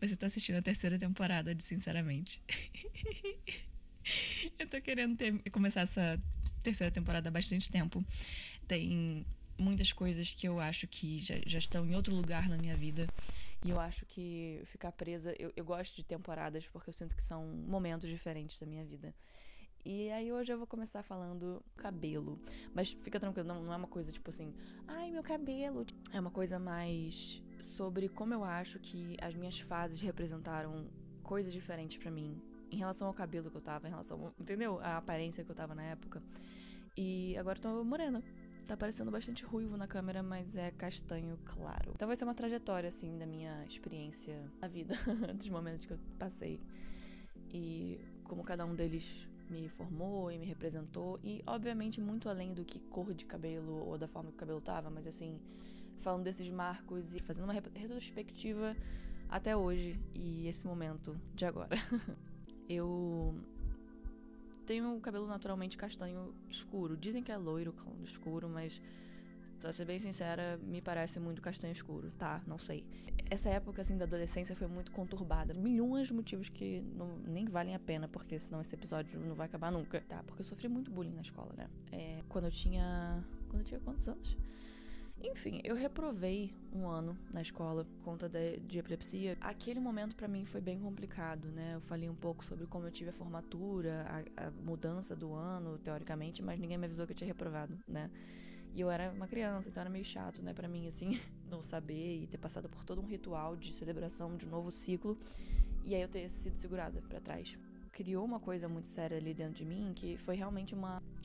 Você tá assistindo a terceira temporada de Sinceramente. Eu tô querendo começar essa terceira temporada há bastante tempo. Tem muitas coisas que eu acho que já estão em outro lugar na minha vida. E eu acho que ficar presa... Eu gosto de temporadas porque eu sinto que são momentos diferentes da minha vida. E aí hoje eu vou começar falando cabelo. Mas fica tranquilo, não é uma coisa tipo assim... Ai, meu cabelo... É uma coisa mais sobre como eu acho que as minhas fases representaram coisas diferentes pra mim. Em relação ao cabelo que eu tava, em relação... Entendeu? A aparência que eu tava na época. E agora eu tô morena. Tá parecendo bastante ruivo na câmera, mas é castanho claro. Então vai ser uma trajetória, assim, da minha experiência na vida, dos momentos que eu passei. E como cada um deles me formou e me representou. E, obviamente, muito além do que cor de cabelo ou da forma que o cabelo tava, mas, assim, falando desses marcos e fazendo uma retrospectiva até hoje e esse momento de agora. Eu tenho o cabelo naturalmente castanho escuro. Dizem que é loiro escuro, mas pra ser bem sincera, me parece muito castanho escuro, tá? Não sei. Essa época, assim, da adolescência foi muito conturbada. Milhões de motivos que nem valem a pena, porque senão esse episódio não vai acabar nunca, tá? Porque eu sofri muito bullying na escola, né? Quando eu tinha quantos anos? Enfim, eu reprovei um ano na escola por conta de epilepsia. Aquele momento pra mim foi bem complicado, né? Eu falei um pouco sobre como eu tive a formatura, a mudança do ano, teoricamente, mas ninguém me avisou que eu tinha reprovado, né? E eu era uma criança, então era meio chato, né, pra mim, assim, não saber e ter passado por todo um ritual de celebração de um novo ciclo e aí eu ter sido segurada pra trás. Criou uma coisa muito séria ali dentro de mim que foi realmente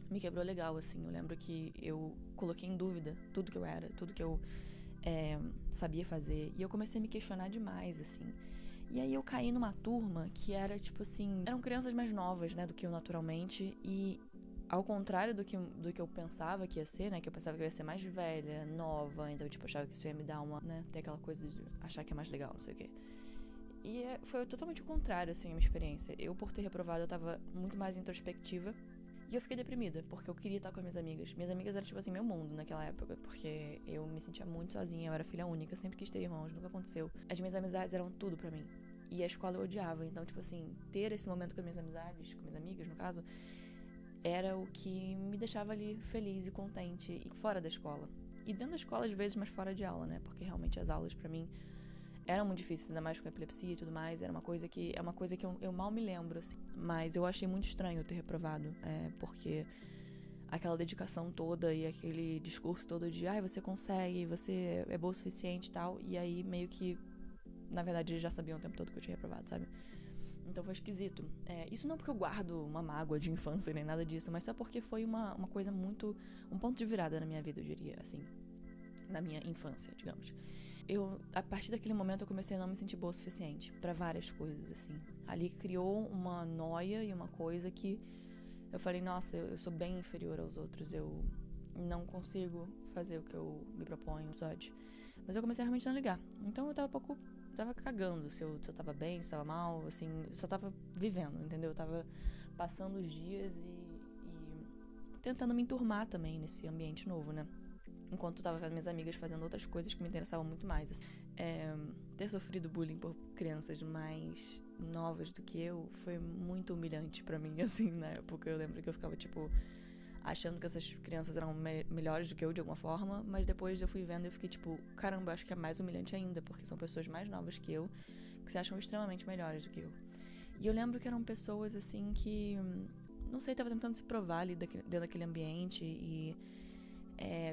me quebrou legal, assim. Eu lembro que eu coloquei em dúvida tudo que eu era, tudo que eu sabia fazer. E eu comecei a me questionar demais, assim. E aí eu caí numa turma que era, tipo assim... Eram crianças mais novas, né, do que eu naturalmente. E ao contrário do que eu pensava que ia ser, né, que eu pensava que eu ia ser mais velha, nova. Então, tipo, eu achava que isso ia me dar uma, né, ter aquela coisa de achar que é mais legal, não sei o quê. E foi totalmente o contrário, assim, a minha experiência. Eu, por ter reprovado, eu tava muito mais introspectiva. E eu fiquei deprimida, porque eu queria estar com as minhas amigas. Minhas amigas eram, tipo assim, meu mundo naquela época, porque eu me sentia muito sozinha, eu era filha única, sempre quis ter irmãos, nunca aconteceu. As minhas amizades eram tudo pra mim. E a escola eu odiava, então, tipo assim, ter esse momento com as minhas amizades, com minhas amigas, no caso, era o que me deixava ali feliz e contente, fora da escola. E dentro da escola, às vezes, mas fora de aula, né? Porque realmente as aulas, pra mim, eram muito difíceis, ainda mais com epilepsia e tudo mais. Era uma coisa que eu mal me lembro, assim. Mas eu achei muito estranho ter reprovado, porque aquela dedicação toda e aquele discurso todo de você consegue, você é boa o suficiente e tal. E aí meio que, na verdade, eles já sabiam o tempo todo que eu tinha reprovado, sabe? Então foi esquisito. Isso não porque eu guardo uma mágoa de infância nem nada disso, mas só porque foi uma coisa muito... um ponto de virada na minha vida, eu diria, assim. Na minha infância, digamos. A partir daquele momento, eu comecei a não me sentir boa o suficiente pra várias coisas, assim. Ali criou uma noia e uma coisa que eu falei, nossa, eu sou bem inferior aos outros, eu não consigo fazer o que eu me proponho, sabe? Mas eu comecei a realmente não ligar. Então eu tava cagando se eu tava bem, se tava mal, assim, eu só tava vivendo, entendeu? Eu tava passando os dias e tentando me enturmar também nesse ambiente novo, né? Enquanto eu tava vendo minhas amigas fazendo outras coisas que me interessavam muito mais. Assim. Ter sofrido bullying por crianças mais novas do que eu foi muito humilhante pra mim, assim, na época. Eu lembro que eu ficava, tipo, achando que essas crianças eram melhores do que eu de alguma forma, mas depois eu fui vendo e eu fiquei, tipo, caramba, acho que é mais humilhante ainda, porque são pessoas mais novas que eu, que se acham extremamente melhores do que eu. E eu lembro que eram pessoas, assim, que, não sei, tava tentando se provar ali dentro daquele ambiente e...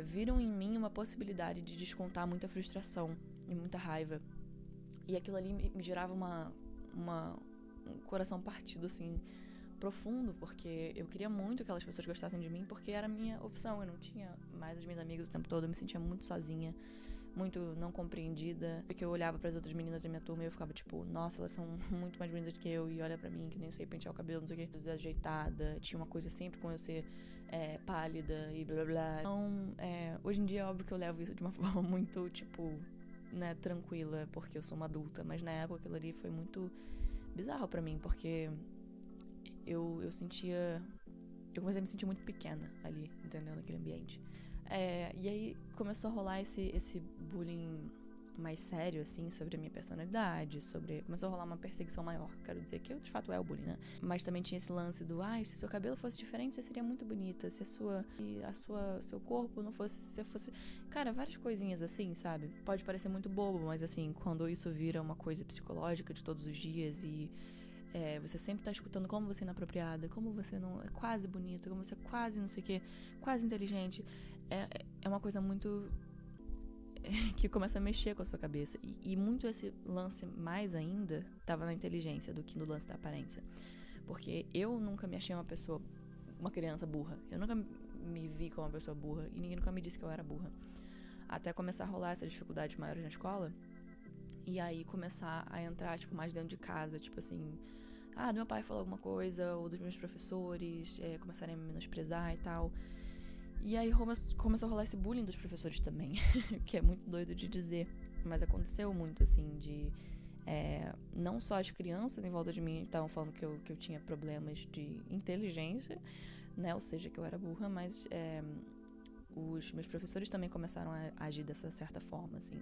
viram em mim uma possibilidade de descontar muita frustração e muita raiva. E aquilo ali me gerava um coração partido, assim, profundo, porque eu queria muito que aquelas pessoas gostassem de mim, porque era a minha opção. Eu não tinha mais as minhas amigas o tempo todo, eu me sentia muito sozinha, muito não compreendida, porque eu olhava para as outras meninas da minha turma e eu ficava tipo, nossa, elas são muito mais bonitas que eu, e olha pra mim que nem sei pentear o cabelo, não sei o que, desajeitada, tinha uma coisa sempre com eu ser pálida e blá blá. Então, hoje em dia é óbvio que eu levo isso de uma forma muito, tipo, né, tranquila, porque eu sou uma adulta, mas na época aquilo ali foi muito bizarro pra mim, porque eu sentia... Eu comecei a me sentir muito pequena ali, entendeu? Naquele ambiente. E aí começou a rolar esse bullying mais sério, assim, sobre a minha personalidade, começou a rolar uma perseguição maior, quero dizer, que de fato é o bullying, né? Mas também tinha esse lance do, se seu cabelo fosse diferente, você seria muito bonita, se seu corpo não fosse, se fosse... Cara, várias coisinhas assim, sabe? Pode parecer muito bobo, mas assim, quando isso vira uma coisa psicológica de todos os dias e você sempre tá escutando como você é inapropriada, como você não é quase bonita, como você é quase não sei o que, quase inteligente, é uma coisa muito... que começa a mexer com a sua cabeça. E muito esse lance, mais ainda, tava na inteligência do que no lance da aparência. Porque eu nunca me achei uma criança burra. Eu nunca me vi como uma pessoa burra. E ninguém nunca me disse que eu era burra. Até começar a rolar essas dificuldades maiores na escola. E aí começar a entrar, tipo, mais dentro de casa. Tipo assim, do meu pai falou alguma coisa, ou dos meus professores começarem a me menosprezar e tal. E aí começou a rolar esse bullying dos professores também, que é muito doido de dizer, mas aconteceu muito, assim, de... não só as crianças em volta de mim estavam falando que eu tinha problemas de inteligência, né, ou seja, que eu era burra, mas os meus professores também começaram a agir dessa certa forma, assim.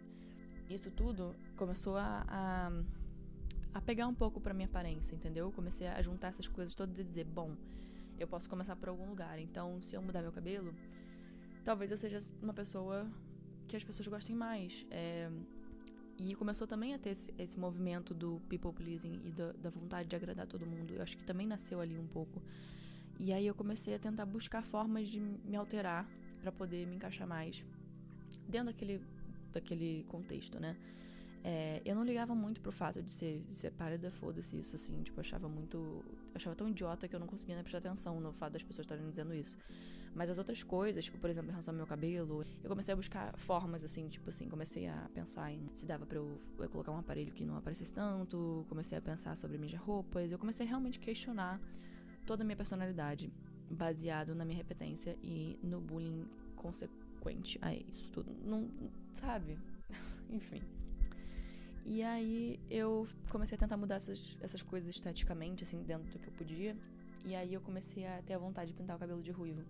Isso tudo começou a pegar um pouco pra minha aparência, entendeu? Eu comecei a juntar essas coisas todas e dizer, bom... eu posso começar por algum lugar. Então, se eu mudar meu cabelo, talvez eu seja uma pessoa que as pessoas gostem mais. E começou também a ter esse movimento do people pleasing e da vontade de agradar todo mundo. Eu acho que também nasceu ali um pouco. E aí eu comecei a tentar buscar formas de me alterar pra poder me encaixar mais dentro daquele contexto, né? Eu não ligava muito pro fato de ser pálida, foda-se isso, assim, tipo, eu achava tão idiota que eu não conseguia nem prestar atenção no fato das pessoas estarem dizendo isso. Mas as outras coisas, tipo, por exemplo, em relação ao meu cabelo, eu comecei a buscar formas, assim, tipo assim, comecei a pensar em se dava pra eu colocar um aparelho que não aparecesse tanto, comecei a pensar sobre minhas roupas, eu comecei a realmente questionar toda a minha personalidade, baseado na minha repetência e no bullying consequente a isso tudo. Não, sabe? Enfim. E aí eu comecei a tentar mudar essas coisas esteticamente, assim, dentro do que eu podia. E aí eu comecei a ter a vontade de pintar o cabelo de ruivo.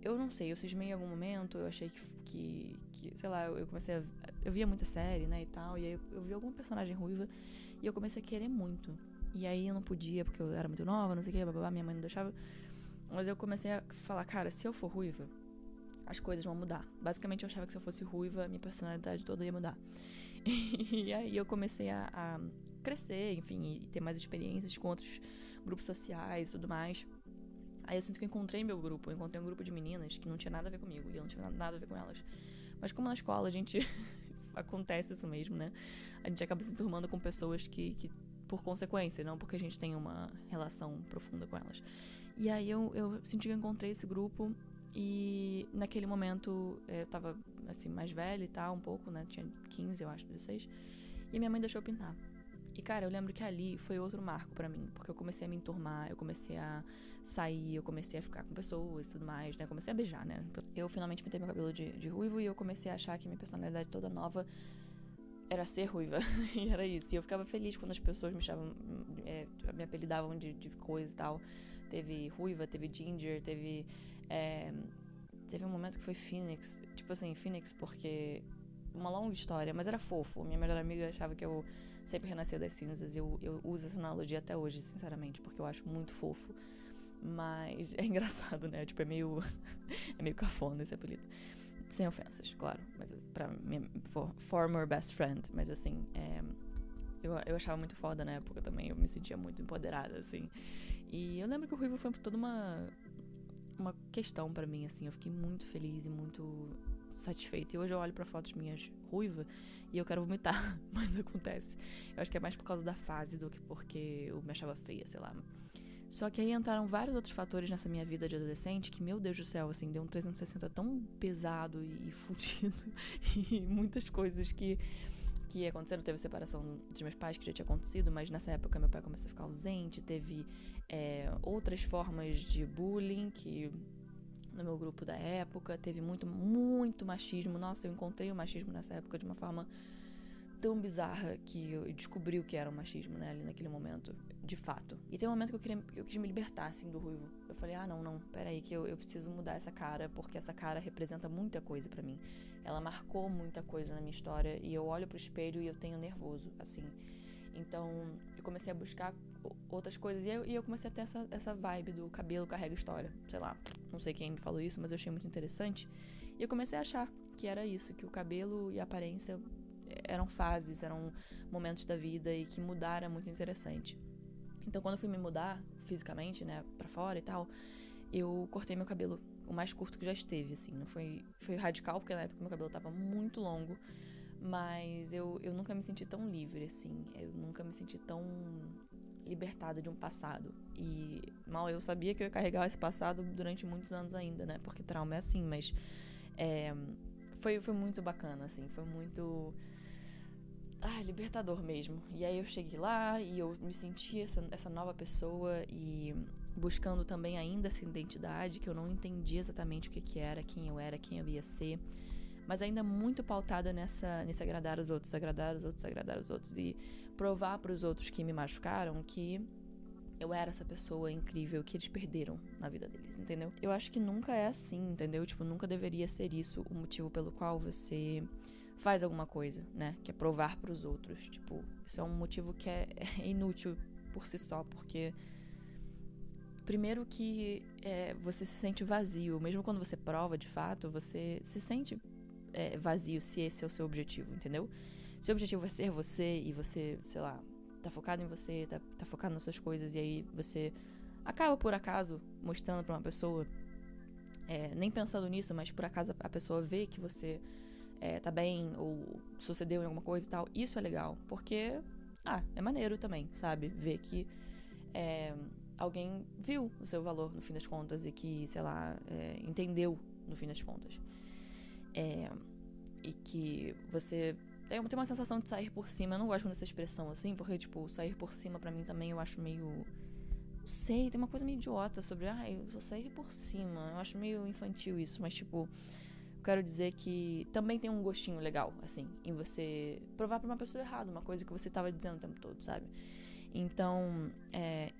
Eu não sei, eu cismei em algum momento, eu achei que sei lá, eu comecei a... eu via muita série, né, e tal, e aí eu vi alguma personagem ruiva e eu comecei a querer muito. E aí eu não podia, porque eu era muito nova, não sei o que, blá, minha mãe não deixava. Mas eu comecei a falar, cara, se eu for ruiva, as coisas vão mudar. Basicamente eu achava que se eu fosse ruiva, minha personalidade toda ia mudar. E aí eu comecei a crescer, enfim, e ter mais experiências com outros grupos sociais e tudo mais. Aí eu sinto que eu encontrei meu grupo, eu encontrei um grupo de meninas que não tinha nada a ver comigo, e eu não tinha nada a ver com elas. Mas como na escola a gente... acontece isso mesmo, né? A gente acaba se enturmando com pessoas que por consequência, não porque a gente tem uma relação profunda com elas. E aí eu senti que eu encontrei esse grupo. E naquele momento eu tava assim mais velha e tal, um pouco, né? Tinha 15, eu acho, 16. E minha mãe deixou eu pintar. E cara, eu lembro que ali foi outro marco pra mim, porque eu comecei a me enturmar, eu comecei a sair, eu comecei a ficar com pessoas e tudo mais, né? Eu comecei a beijar, né? Eu finalmente pintei meu cabelo de ruivo e eu comecei a achar que minha personalidade toda nova era ser ruiva. E era isso. E eu ficava feliz quando as pessoas me apelidavam de coisa e tal. Teve ruiva, teve ginger, teve um momento que foi Phoenix. Tipo assim, Phoenix porque... uma longa história, mas era fofo. Minha melhor amiga achava que eu sempre renascia das cinzas. Eu uso essa analogia até hoje, sinceramente, porque eu acho muito fofo. Mas é engraçado, né? Tipo, é meio cafona esse apelido. Sem ofensas, claro. Mas pra minha former best friend. Mas assim, eu achava muito foda na época também. Eu me sentia muito empoderada, assim. E eu lembro que o ruivo foi toda uma questão pra mim, assim. Eu fiquei muito feliz e muito satisfeita. E hoje eu olho pra fotos minhas ruiva e eu quero vomitar, mas acontece. Eu acho que é mais por causa da fase do que porque eu me achava feia, sei lá. Só que aí entraram vários outros fatores nessa minha vida de adolescente que, meu Deus do céu, assim, deu um 360 tão pesado e fudido. E muitas coisas que aconteceram. Teve a separação dos meus pais, que já tinha acontecido, mas nessa época meu pai começou a ficar ausente. Teve outras formas de bullying que no meu grupo da época. Teve muito, muito machismo. Nossa, eu encontrei o machismo nessa época de uma forma tão bizarra que eu descobri o que era o machismo, né, ali naquele momento, de fato. E tem um momento que eu quis me libertar, assim, do ruivo. Eu falei, não, peraí, que eu preciso mudar essa cara, porque essa cara representa muita coisa pra mim. Ela marcou muita coisa na minha história, e eu olho pro espelho e eu tenho nervoso, assim. Então, eu comecei a buscar outras coisas, e eu comecei a ter essa vibe do cabelo carrega história. Sei lá, não sei quem me falou isso, mas eu achei muito interessante. E eu comecei a achar que era isso, que o cabelo e a aparência eram fases, eram momentos da vida e que mudar é muito interessante. Então, quando eu fui me mudar fisicamente, né, pra fora e tal, eu cortei meu cabelo o mais curto que já esteve, assim. Não foi radical, porque na época meu cabelo tava muito longo, mas eu nunca me senti tão livre, assim. Eu nunca me senti tão libertada de um passado. E mal eu sabia que eu ia carregar esse passado durante muitos anos ainda, né, porque trauma é assim, mas foi muito bacana, assim. Foi muito libertador mesmo. E aí eu cheguei lá e eu me senti essa nova pessoa e buscando também ainda essa identidade que eu não entendia exatamente o que era, quem eu ia ser, mas ainda muito pautada nesse agradar os outros e provar para os outros que me machucaram que eu era essa pessoa incrível que eles perderam na vida deles, entendeu? Eu acho que nunca é assim, entendeu? Tipo, nunca deveria ser isso o motivo pelo qual você faz alguma coisa, né? Que é provar pros outros. Tipo, isso é um motivo que é inútil por si só, porque primeiro que você se sente vazio. Mesmo quando você prova, de fato, você se sente vazio se esse é o seu objetivo, entendeu? Se o objetivo é ser você e você, sei lá, tá focado em você, tá focado nas suas coisas e aí você acaba por acaso mostrando pra uma pessoa, nem pensando nisso, mas por acaso a pessoa vê que você tá bem, ou sucedeu em alguma coisa e tal, isso é legal, porque, é maneiro também, sabe? Ver que alguém viu o seu valor no fim das contas e que, sei lá, entendeu no fim das contas. E que você tem uma sensação de sair por cima. Eu não gosto dessa expressão assim, porque, tipo, sair por cima pra mim também eu acho meio... Não sei, tem uma coisa meio idiota sobre, eu vou sair por cima. Eu acho meio infantil isso, mas, tipo... Eu quero dizer que também tem um gostinho legal, assim, em você provar pra uma pessoa errada, uma coisa que você tava dizendo o tempo todo, sabe? Então,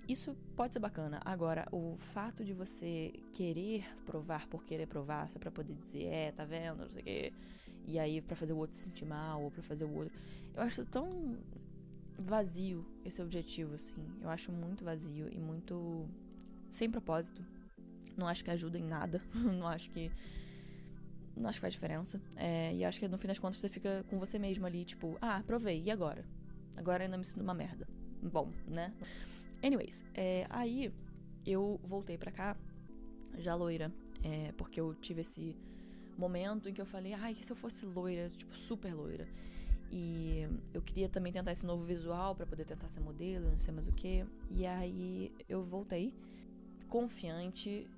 isso pode ser bacana. Agora, o fato de você querer provar por querer provar, só pra poder dizer, tá vendo, não sei o quê, e aí pra fazer o outro se sentir mal, ou pra fazer o outro... Eu acho tão vazio esse objetivo, assim. Eu acho muito vazio e muito sem propósito. Não acho que ajuda em nada. Não acho que faz diferença. E acho que no fim das contas você fica com você mesmo ali, tipo, provei, e agora? Agora ainda me sinto uma merda. Bom, né? Anyways, aí eu voltei pra cá, já loira, porque eu tive esse momento em que eu falei, que se eu fosse loira, tipo, super loira. E eu queria também tentar esse novo visual pra poder tentar ser modelo, não sei mais o que. E aí eu voltei, confiante,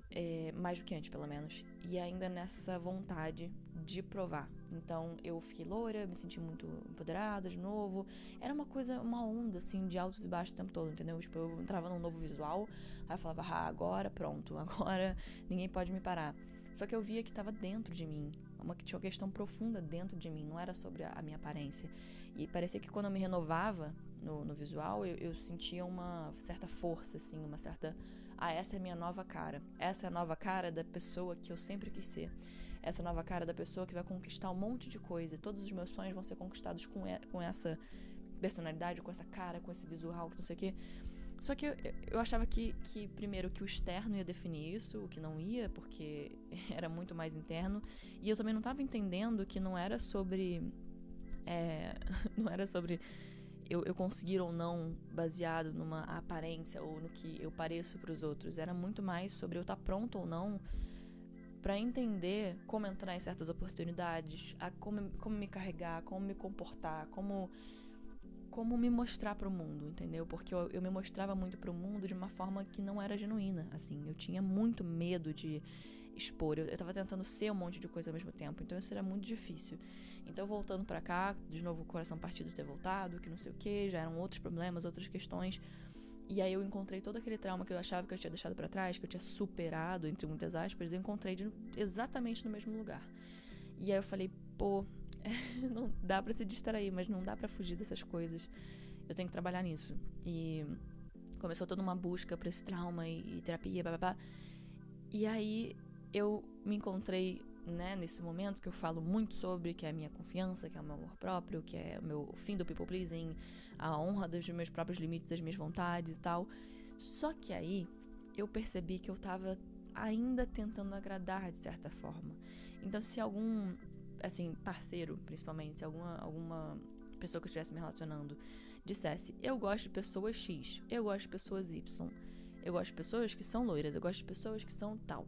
mais do que antes, pelo menos. E ainda nessa vontade de provar. Então, eu fiquei loira, me senti muito empoderada de novo. Era uma onda, assim, de altos e baixos o tempo todo, entendeu? Tipo, eu entrava num novo visual, aí eu falava, agora pronto, agora ninguém pode me parar. Só que eu via que tava dentro de mim, que tinha uma questão profunda dentro de mim, não era sobre a minha aparência. E parecia que quando eu me renovava no visual, eu sentia uma certa força, assim, uma certa... essa é a minha nova cara. Essa é a nova cara da pessoa que eu sempre quis ser. Essa é a nova cara da pessoa que vai conquistar um monte de coisa. Todos os meus sonhos vão ser conquistados com essa personalidade, com essa cara, com esse visual, que não sei o quê. Só que eu achava que primeiro, que o externo ia definir isso, o que não ia, porque era muito mais interno. E eu também não tava entendendo que não era sobre... não era sobre... Eu conseguir ou não baseado numa aparência ou no que eu pareço pros outros. Era muito mais sobre eu estar pronto ou não pra entender como entrar em certas oportunidades, como me carregar, como me comportar, como me mostrar pro mundo, entendeu? Porque eu me mostrava muito pro mundo de uma forma que não era genuína, assim. Eu tinha muito medo de expor. Eu tava tentando ser um monte de coisa ao mesmo tempo, então isso era muito difícil. Então, voltando pra cá, de novo o coração partido de ter voltado, que não sei o que, já eram outros problemas, outras questões. E aí eu encontrei todo aquele trauma que eu achava que eu tinha deixado pra trás, que eu tinha superado, entre muitas aspas, eu encontrei exatamente no mesmo lugar. E aí eu falei, Não dá pra se distrair, mas não dá pra fugir dessas coisas. Eu tenho que trabalhar nisso. E começou toda uma busca pra esse trauma e terapia, babá. E aí eu me encontrei, né, nesse momento que eu falo muito sobre, que é a minha confiança, que é o meu amor próprio, que é o fim do people pleasing, a honra dos meus próprios limites, das minhas vontades e tal. Só que aí eu percebi que eu tava ainda tentando agradar de certa forma. Então se algum, assim, parceiro, principalmente, se alguma pessoa que eu estivesse me relacionando dissesse, eu gosto de pessoas X, eu gosto de pessoas Y, eu gosto de pessoas que são loiras, eu gosto de pessoas que são tal,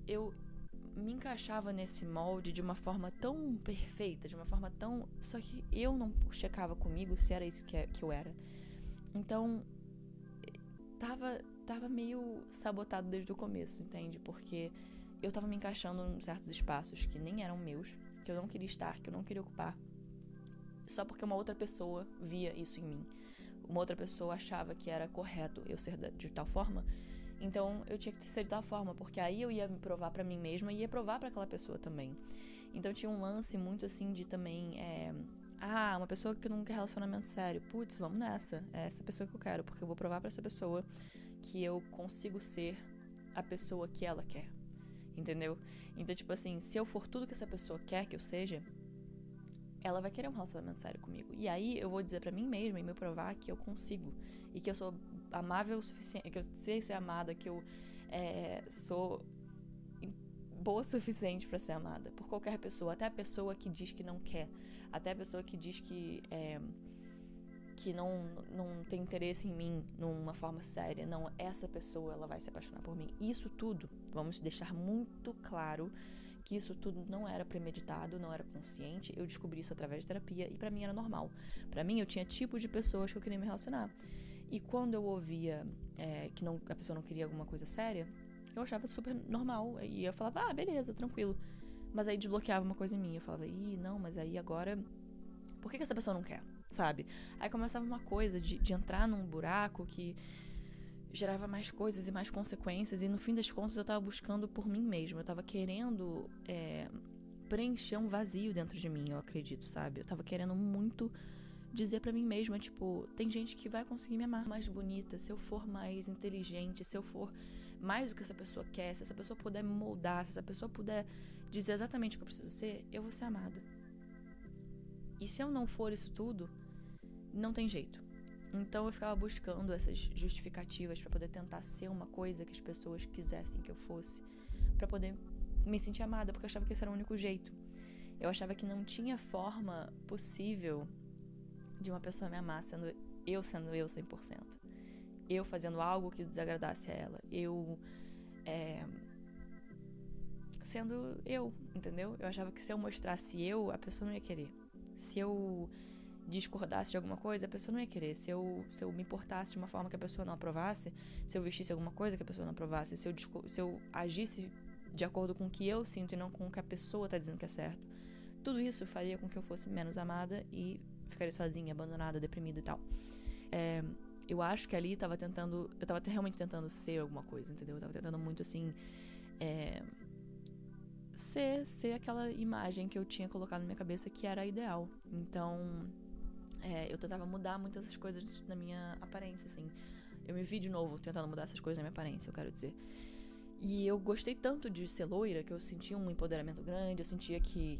eu me encaixava nesse molde de uma forma tão perfeita, de uma forma tão... Só que eu não checava comigo se era isso que eu era. Então, tava meio sabotado desde o começo, entende? Porque eu tava me encaixando em certos espaços que nem eram meus, que eu não queria estar, que eu não queria ocupar, só porque uma outra pessoa via isso em mim. Uma outra pessoa achava que era correto eu ser de tal forma. Então eu tinha que ser de tal forma, porque aí eu ia me provar pra mim mesma e ia provar pra aquela pessoa também. Então tinha um lance muito assim de também, uma pessoa que não quer relacionamento sério, putz, vamos nessa, é essa pessoa que eu quero, porque eu vou provar pra essa pessoa que eu consigo ser a pessoa que ela quer, entendeu? Então tipo assim, se eu for tudo que essa pessoa quer que eu seja, ela vai querer um relacionamento sério comigo. E aí eu vou dizer pra mim mesma e me provar que eu consigo. E que eu sou amável o suficiente, que eu sei ser amada, que eu sou boa o suficiente pra ser amada por qualquer pessoa. Até a pessoa que diz que não quer. Até a pessoa que diz que não tem interesse em mim numa forma séria. Não, essa pessoa, ela vai se apaixonar por mim. Isso tudo, vamos deixar muito claro que isso tudo não era premeditado, não era consciente. Eu descobri isso através de terapia e pra mim era normal. Pra mim, eu tinha tipos de pessoas que eu queria me relacionar. E quando eu ouvia que a pessoa não queria alguma coisa séria, eu achava super normal. E eu falava, beleza, tranquilo. Mas aí desbloqueava uma coisa em mim. Eu falava, não, mas aí agora... Por que essa pessoa não quer? Sabe? Aí começava uma coisa de entrar num buraco que gerava mais coisas e mais consequências, e no fim das contas eu tava buscando por mim mesma, eu tava querendo preencher um vazio dentro de mim, eu acredito, sabe? Eu tava querendo muito dizer pra mim mesma, tipo, tem gente que vai conseguir me amar mais bonita, se eu for mais inteligente, se eu for mais do que essa pessoa quer, se essa pessoa puder me moldar, se essa pessoa puder dizer exatamente o que eu preciso ser, eu vou ser amada. E se eu não for isso tudo, não tem jeito. Então eu ficava buscando essas justificativas pra poder tentar ser uma coisa que as pessoas quisessem que eu fosse, pra poder me sentir amada, porque eu achava que esse era o único jeito. Eu achava que não tinha forma possível de uma pessoa me amar sendo eu 100%. Eu fazendo algo que desagradasse a ela. Eu sendo eu, entendeu? Eu achava que se eu mostrasse a pessoa não ia querer. Se eu discordasse de alguma coisa, a pessoa não ia querer. Se eu me importasse de uma forma que a pessoa não aprovasse, se eu vestisse alguma coisa que a pessoa não aprovasse, se eu agisse de acordo com o que eu sinto e não com o que a pessoa tá dizendo que é certo, tudo isso faria com que eu fosse menos amada e ficaria sozinha, abandonada, deprimida e tal. Eu acho que ali eu tava realmente tentando ser alguma coisa, entendeu? Eu tava tentando muito, assim, ser aquela imagem que eu tinha colocado na minha cabeça que era a ideal. Então, eu tentava mudar muitas das coisas na minha aparência, assim. Eu me vi de novo tentando mudar essas coisas na minha aparência, eu quero dizer. E eu gostei tanto de ser loira que eu sentia um empoderamento grande, eu sentia que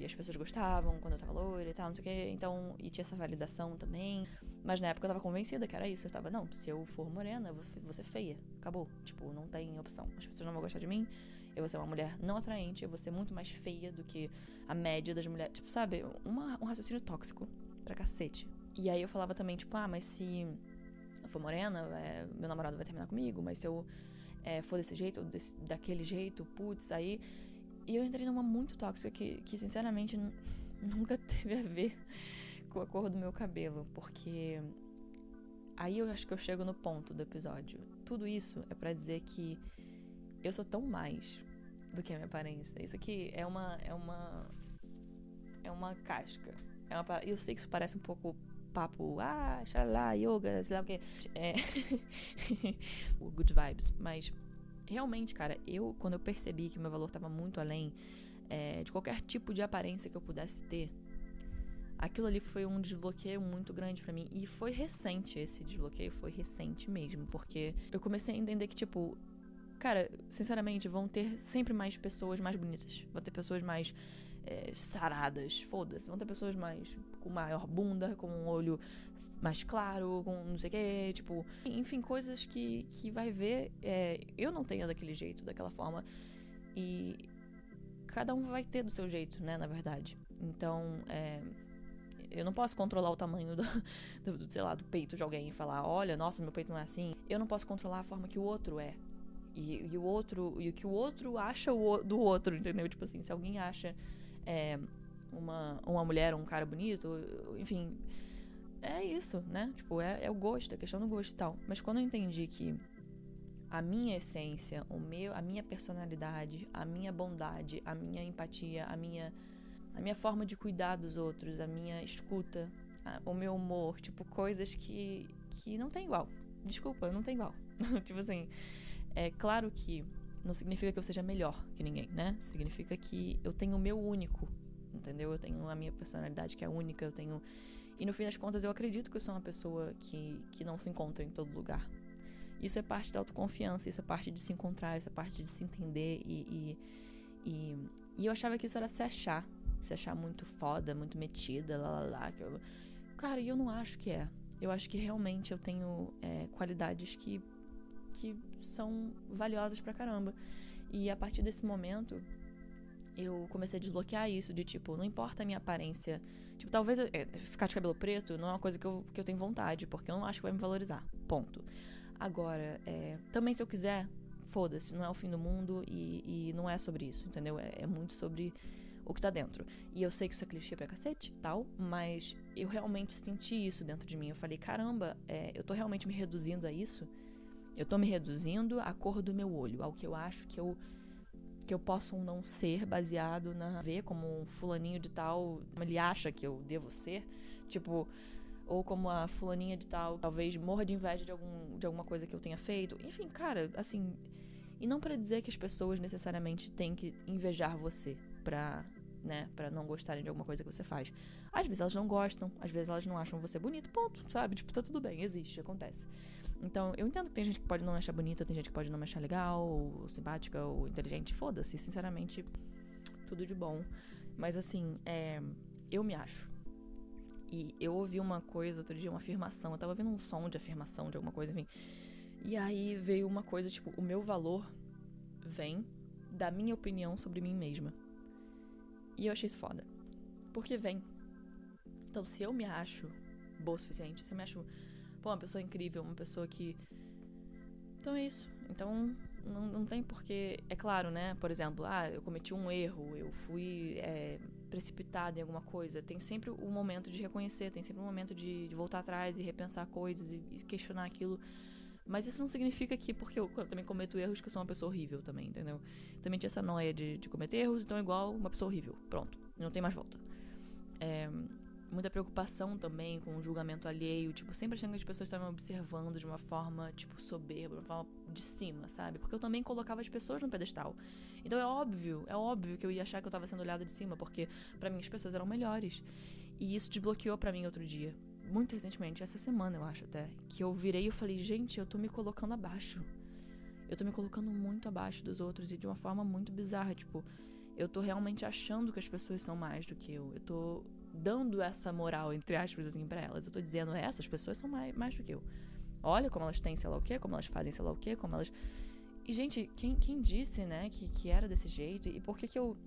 as pessoas gostavam quando eu tava loira e tal, não sei o quê. Então, e tinha essa validação também. Mas na época eu tava convencida que era isso. Eu tava, não, se eu for morena, eu vou ser feia. Acabou. Tipo, não tem opção. As pessoas não vão gostar de mim. Eu vou ser uma mulher não atraente, eu vou ser muito mais feia do que a média das mulheres. Tipo, sabe? Um raciocínio tóxico pra cacete. E aí eu falava também, tipo, mas se eu for morena, meu namorado vai terminar comigo, mas se eu for desse jeito, ou daquele jeito, putz, aí... E eu entrei numa muito tóxica que sinceramente, nunca teve a ver com a cor do meu cabelo, porque... Aí eu acho que eu chego no ponto do episódio. Tudo isso é pra dizer que eu sou tão mais do que a minha aparência. Isso aqui é uma casca. Eu sei que isso parece um pouco papo, xalá, yoga, sei lá o quê. Good vibes. Mas, realmente, cara, quando eu percebi que meu valor tava muito além de qualquer tipo de aparência que eu pudesse ter, aquilo ali foi um desbloqueio muito grande pra mim. E foi recente, esse desbloqueio foi recente mesmo, porque eu comecei a entender que, tipo, cara, sinceramente, vão ter sempre mais pessoas mais bonitas. Vão ter pessoas mais saradas, foda-se. Vão ter pessoas mais com maior bunda, com um olho mais claro, com não sei o que, tipo... Enfim, coisas que vai ver... eu não tenho daquele jeito, daquela forma. E cada um vai ter do seu jeito, né, na verdade. Então, eu não posso controlar o tamanho sei lá, do peito de alguém e falar, olha, nossa, meu peito não é assim. Eu não posso controlar a forma que o outro é. E o que o outro acha do outro, entendeu? Tipo assim, se alguém acha uma mulher ou um cara bonito, enfim, é isso, né? Tipo, é o gosto, é questão do gosto e tal. Mas quando eu entendi que a minha essência, a minha personalidade, a minha bondade, a minha empatia, a minha forma de cuidar dos outros, a minha escuta, o meu humor, tipo, coisas que não tem igual. Desculpa, não tem igual. Tipo assim, é claro que não significa que eu seja melhor que ninguém, né? Significa que eu tenho o meu único, entendeu? Eu tenho a minha personalidade que é única, eu tenho... E no fim das contas eu acredito que eu sou uma pessoa que não se encontra em todo lugar. Isso é parte da autoconfiança, isso é parte de se encontrar, isso é parte de se entender e eu achava que isso era se achar muito foda, muito metida, Cara, e eu não acho que é. Eu acho que realmente eu tenho qualidades que são valiosas pra caramba. E a partir desse momento, eu comecei a desbloquear isso de tipo, não importa a minha aparência. Tipo, talvez ficar de cabelo preto não é uma coisa que eu tenho vontade, porque eu não acho que vai me valorizar. Ponto. Agora, também se eu quiser, foda-se, não é o fim do mundo e não é sobre isso, entendeu? É muito sobre o que tá dentro. E eu sei que isso é clichê pra cacete, tal, mas eu realmente senti isso dentro de mim. Eu falei, caramba, eu tô realmente me reduzindo a isso? Eu tô me reduzindo à cor do meu olho, ao que eu acho que eu posso ou não ser, baseado na ver como um fulaninho de tal, como ele acha que eu devo ser, tipo, ou como a fulaninha de tal, talvez morra de inveja de alguma coisa que eu tenha feito. Enfim, cara, assim, e não pra dizer que as pessoas necessariamente têm que invejar você pra não gostarem de alguma coisa que você faz. Às vezes elas não gostam, às vezes elas não acham você bonito, ponto, sabe? Tipo, tá tudo bem, existe, acontece. Então, eu entendo que tem gente que pode não me achar bonita, tem gente que pode não me achar legal, ou simpática, ou inteligente, foda-se, sinceramente, tudo de bom. Mas assim, eu me acho. E eu ouvi uma coisa outro dia, uma afirmação, eu tava ouvindo um som de afirmação de alguma coisa, enfim. E aí veio uma coisa, tipo, o meu valor vem da minha opinião sobre mim mesma. E eu achei isso foda. Porque vem. Então, se eu me acho boa o suficiente, se eu me acho, uma pessoa incrível, uma pessoa que... Então é isso. Então, não tem porquê... É claro, né? Por exemplo, eu cometi um erro, eu fui precipitada em alguma coisa. Tem sempre o momento de reconhecer, tem sempre o momento de voltar atrás e repensar coisas e questionar aquilo. Mas isso não significa que, porque eu também cometo erros, que eu sou uma pessoa horrível também, entendeu? Também tinha essa noia de cometer erros, então é igual uma pessoa horrível. Pronto, não tem mais volta. Muita preocupação também com o julgamento alheio, tipo, sempre achando que as pessoas estavam me observando de uma forma, tipo, soberba, de uma forma de cima, sabe? Porque eu também colocava as pessoas no pedestal. Então é óbvio que eu ia achar que eu tava sendo olhada de cima, porque pra mim as pessoas eram melhores. E isso desbloqueou pra mim outro dia. Muito recentemente, essa semana eu acho até, que eu virei e falei, gente, eu tô me colocando abaixo. Eu tô me colocando muito abaixo dos outros e de uma forma muito bizarra, tipo, eu tô realmente achando que as pessoas são mais do que eu. Eu tô dando essa moral, entre aspas, assim, pra elas. Eu tô dizendo, essas pessoas são mais do que eu. Olha como elas têm sei lá o quê, como elas fazem sei lá o quê, como elas... E, gente, quem disse, né, que era desse jeito? E por que eu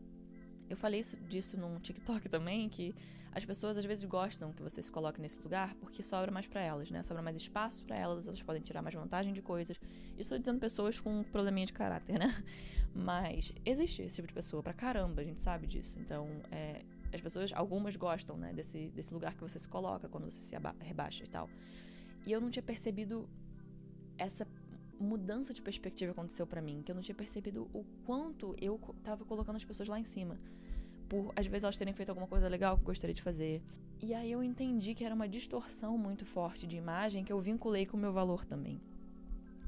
falei disso num TikTok também, que as pessoas às vezes gostam que você se coloque nesse lugar porque sobra mais pra elas, né? Sobra mais espaço pra elas, elas podem tirar mais vantagem de coisas. Isso tô dizendo pessoas com um probleminha de caráter, né? Mas existe esse tipo de pessoa pra caramba, a gente sabe disso. Então, as pessoas, algumas gostam, né, desse lugar que você se coloca quando você se rebaixa e tal. E eu não tinha percebido essa mudança de perspectiva que aconteceu pra mim, que eu não tinha percebido o quanto eu tava colocando as pessoas lá em cima, por às vezes elas terem feito alguma coisa legal que eu gostaria de fazer. E aí eu entendi que era uma distorção muito forte de imagem que eu vinculei com o meu valor também.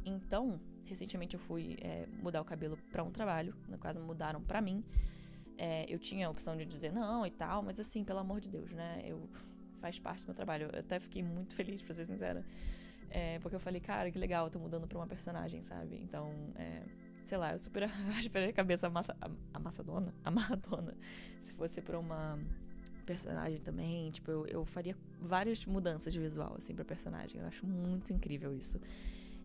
Então, recentemente eu fui mudar o cabelo pra um trabalho, no caso mudaram pra mim, eu tinha a opção de dizer não e tal, mas assim, pelo amor de Deus, né? Faz parte do meu trabalho. Eu até fiquei muito feliz, pra ser sincera. Porque eu falei, cara, que legal, eu tô mudando pra uma personagem, sabe? Então, sei lá, eu super esperei a cabeça amarradona. Se fosse pra uma personagem também, tipo, eu faria várias mudanças de visual, assim, pra personagem. Eu acho muito incrível isso.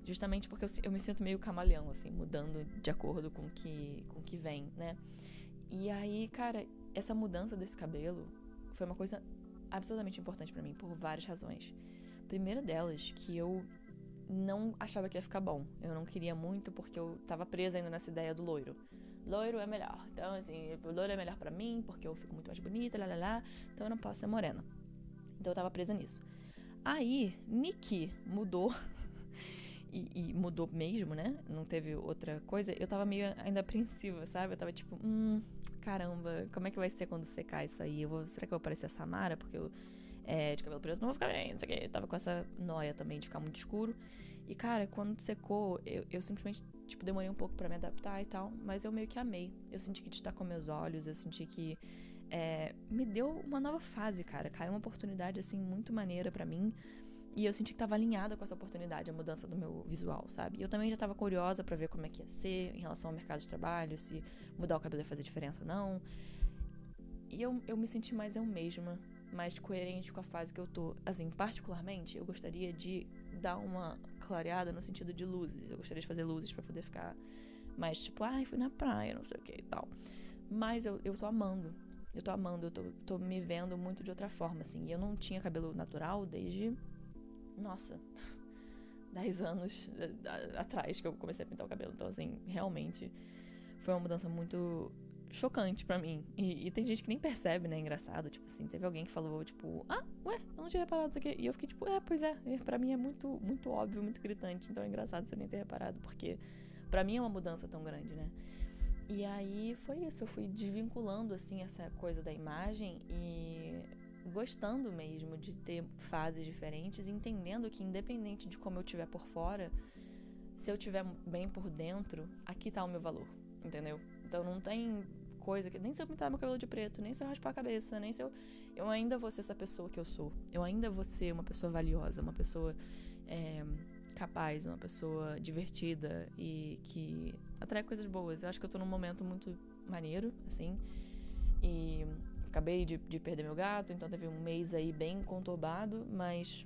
Justamente porque eu me sinto meio camaleão, assim, mudando de acordo com o que vem, né? E aí, cara, essa mudança desse cabelo foi uma coisa absolutamente importante pra mim, por várias razões. A primeira delas, que eu não achava que ia ficar bom. Eu não queria muito porque eu tava presa ainda nessa ideia do loiro. Loiro é melhor. Então, assim, o loiro é melhor pra mim porque eu fico muito mais bonita, então eu não posso ser morena. Então eu tava presa nisso. Aí, Nikki mudou. E mudou mesmo, né? Não teve outra coisa. Eu tava meio ainda apreensiva, sabe? Eu tava tipo, caramba, como é que vai ser quando secar isso aí? Será que eu vou parecer a Samara? Porque eu de cabelo preto não vou ficar bem, não sei o que. Eu tava com essa noia também de ficar muito escuro. E, cara, quando secou, eu simplesmente, tipo, demorei um pouco pra me adaptar e tal. Mas eu meio que amei. Eu senti que destacou meus olhos, eu senti que me deu uma nova fase, cara. Caiu uma oportunidade, assim, muito maneira pra mim. E eu senti que tava alinhada com essa oportunidade, a mudança do meu visual, sabe? E eu também já tava curiosa pra ver como é que ia ser em relação ao mercado de trabalho, se mudar o cabelo ia fazer diferença ou não. E eu me senti mais eu mesma, mais coerente com a fase que eu tô. Assim, particularmente, eu gostaria de dar uma clareada no sentido de luzes. Eu gostaria de fazer luzes pra poder ficar mais tipo, fui na praia, não sei o que e tal. Mas eu tô amando. Eu tô me vendo muito de outra forma, assim. E eu não tinha cabelo natural desde... Nossa, 10 anos atrás que eu comecei a pintar o cabelo. Então, assim, realmente foi uma mudança muito chocante pra mim. E tem gente que nem percebe, né? Engraçado. Tipo assim, teve alguém que falou, tipo, ué, eu não tinha reparado isso aqui. E eu fiquei tipo, pois é. Pra mim é muito, muito óbvio, muito gritante. Então é engraçado você nem ter reparado, porque pra mim é uma mudança tão grande, né? E aí foi isso. Eu fui desvinculando, assim, essa coisa da imagem e gostando mesmo de ter fases diferentes, entendendo que independente de como eu tiver por fora, se eu tiver bem por dentro, aqui tá o meu valor, entendeu? Então não tem coisa que, nem se eu pintar meu cabelo de preto, nem se eu raspar a cabeça, nem se eu ainda vou ser essa pessoa que eu sou. Eu ainda vou ser uma pessoa valiosa, uma pessoa capaz, uma pessoa divertida e que atrai coisas boas. Eu acho que eu tô num momento muito maneiro, assim, e acabei de perder meu gato, então teve um mês aí bem conturbado, mas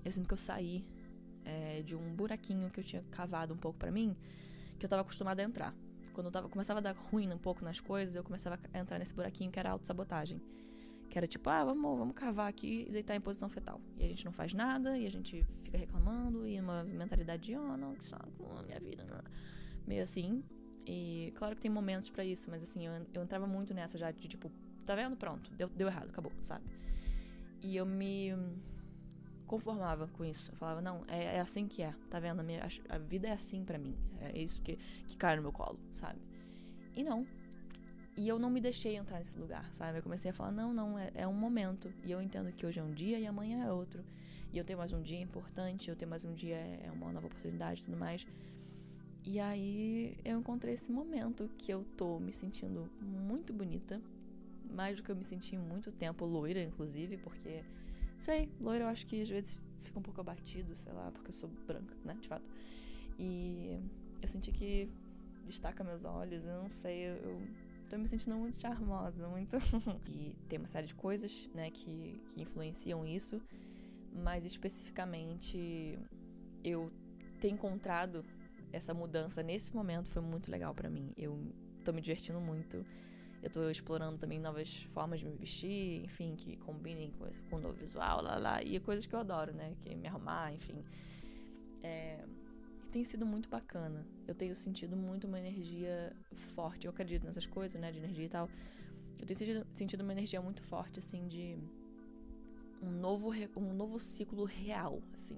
eu sinto que eu saí de um buraquinho que eu tinha cavado um pouco pra mim, que eu tava acostumada a entrar. Quando eu começava a dar ruim um pouco nas coisas, eu começava a entrar nesse buraquinho que era autossabotagem. Que era tipo, vamos cavar aqui e deitar em posição fetal. E a gente não faz nada, e a gente fica reclamando, e uma mentalidade de, não, que saco, minha vida, não. Meio assim. E claro que tem momentos pra isso, mas assim, eu entrava muito nessa já de tipo, tá vendo? Pronto, deu errado, acabou, sabe? E eu me conformava com isso. Eu falava, não, é assim que é, tá vendo? A vida é assim pra mim. É isso que cai no meu colo, sabe? E não. E eu não me deixei entrar nesse lugar, sabe? Eu comecei a falar, não, é um momento. E eu entendo que hoje é um dia e amanhã é outro. E eu tenho mais um dia importante, eu tenho mais um dia, é uma nova oportunidade e tudo mais. E aí eu encontrei esse momento que eu tô me sentindo muito bonita. Mais do que eu me senti em muito tempo, loira, inclusive, porque... Sei, loira eu acho que às vezes fica um pouco abatido, sei lá, porque eu sou branca, né, de fato. E eu senti que destaca meus olhos, eu não sei, eu tô me sentindo muito charmosa, muito... E tem uma série de coisas, né, que influenciam isso, mas especificamente eu ter encontrado essa mudança nesse momento foi muito legal pra mim. Eu tô me divertindo muito. Eu tô explorando também novas formas de me vestir, enfim, que combinem com o novo visual, e coisas que eu adoro, né, que é me arrumar, enfim. Tem sido muito bacana. Eu tenho sentido muito uma energia forte. Eu acredito nessas coisas, né, de energia e tal. Eu tenho sentido uma energia muito forte, assim, de um novo ciclo real, assim,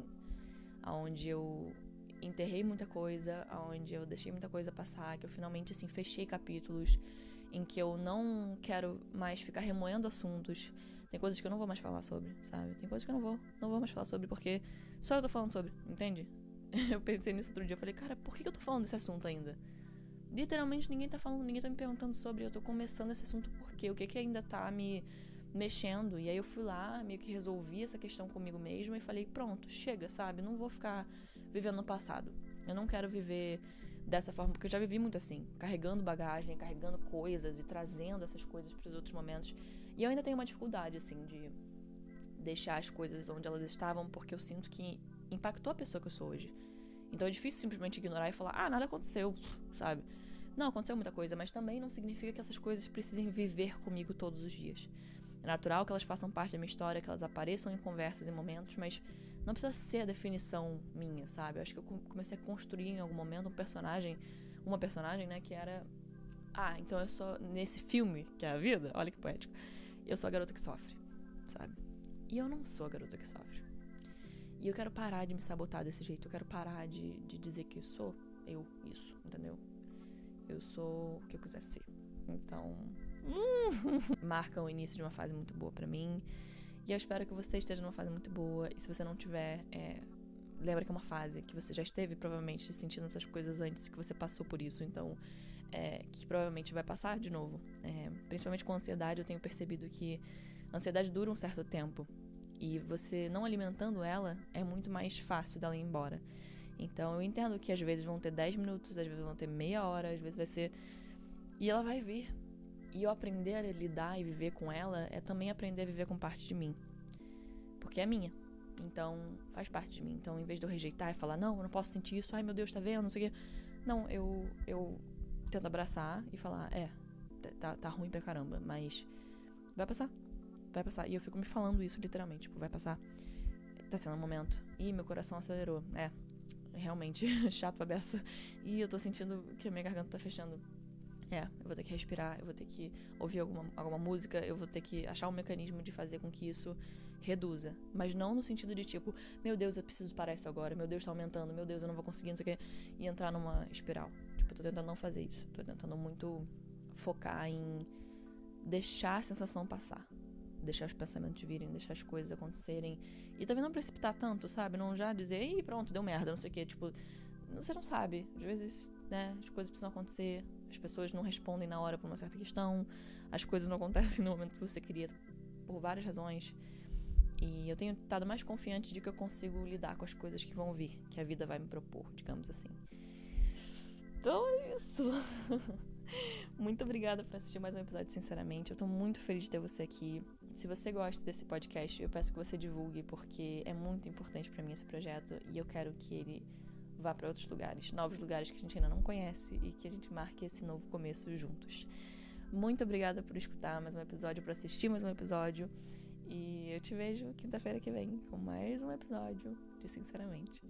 onde eu enterrei muita coisa, onde eu deixei muita coisa passar, que eu finalmente, assim, fechei capítulos em que eu não quero mais ficar remoendo assuntos. Tem coisas que eu não vou mais falar sobre, sabe? Tem coisas que eu não vou mais falar sobre, porque só eu tô falando sobre, entende? Eu pensei nisso outro dia, eu falei, cara, por que eu tô falando desse assunto ainda? literalmente ninguém tá falando, ninguém tá me perguntando sobre, eu tô começando esse assunto por quê? O que ainda tá me mexendo? E aí eu fui lá, meio que resolvi essa questão comigo mesma e falei, pronto, chega, sabe? Não vou ficar vivendo no passado. Eu não quero viver dessa forma, porque eu já vivi muito assim, carregando bagagem, carregando coisas e trazendo essas coisas pros outros momentos. E eu ainda tenho uma dificuldade, assim, de deixar as coisas onde elas estavam, porque eu sinto que impactou a pessoa que eu sou hoje. Então é difícil simplesmente ignorar e falar, nada aconteceu, sabe? Não, aconteceu muita coisa, mas também não significa que essas coisas precisem viver comigo todos os dias. É natural que elas façam parte da minha história, que elas apareçam em conversas e momentos, mas não precisa ser a definição minha, sabe? Eu acho que eu comecei a construir em algum momento uma personagem, né, que era... então eu sou, nesse filme, que é a vida, olha que poético, eu sou a garota que sofre, sabe? E eu não sou a garota que sofre. E eu quero parar de me sabotar desse jeito, eu quero parar de dizer que eu sou isso, entendeu? Eu sou o que eu quiser ser. Então, marca o início de uma fase muito boa pra mim. E eu espero que você esteja numa fase muito boa. E se você não tiver, lembra que é uma fase que você já esteve, provavelmente, sentindo essas coisas antes, que você passou por isso. Então, que provavelmente vai passar de novo. Principalmente com a ansiedade, eu tenho percebido que a ansiedade dura um certo tempo. E você não alimentando ela, é muito mais fácil dela ir embora. Então, eu entendo que às vezes vão ter 10 minutos, às vezes vão ter meia hora, às vezes vai ser... E ela vai vir. E eu aprender a lidar e viver com ela é também aprender a viver com parte de mim. Porque é minha. Então, faz parte de mim. Então, em vez de eu rejeitar e falar, não, eu não posso sentir isso, ai meu Deus, tá vendo, não sei o quê. Não, eu tento abraçar e falar, tá ruim pra caramba, mas vai passar. Vai passar. E eu fico me falando isso literalmente, tipo, vai passar. Tá sendo um momento. Ih, meu coração acelerou. Realmente chato pra beça. E eu tô sentindo que a minha garganta tá fechando. Eu vou ter que respirar, eu vou ter que ouvir alguma música, eu vou ter que achar um mecanismo de fazer com que isso reduza. Mas não no sentido de tipo, meu Deus, eu preciso parar isso agora, meu Deus, tá aumentando, meu Deus, eu não vou conseguir, não sei o quê, e entrar numa espiral. Tipo, eu tô tentando não fazer isso. Tô tentando muito focar em deixar a sensação passar. Deixar os pensamentos virem, deixar as coisas acontecerem. E também não precipitar tanto, sabe? Não já dizer, ih, pronto, deu merda, não sei o quê. Tipo, você não sabe. Às vezes, né, as coisas precisam acontecer. As pessoas não respondem na hora por uma certa questão. As coisas não acontecem no momento que você queria, por várias razões. E eu tenho estado mais confiante de que eu consigo lidar com as coisas que vão vir, que a vida vai me propor, digamos assim. Então é isso. Muito obrigada por assistir mais um episódio, sinceramente. Eu tô muito feliz de ter você aqui. Se você gosta desse podcast, eu peço que você divulgue, porque é muito importante pra mim esse projeto e eu quero que ele vá pra outros lugares, novos lugares que a gente ainda não conhece e que a gente marque esse novo começo juntos. Muito obrigada por escutar mais um episódio, por assistir mais um episódio e eu te vejo quinta-feira que vem com mais um episódio de Sinceramente.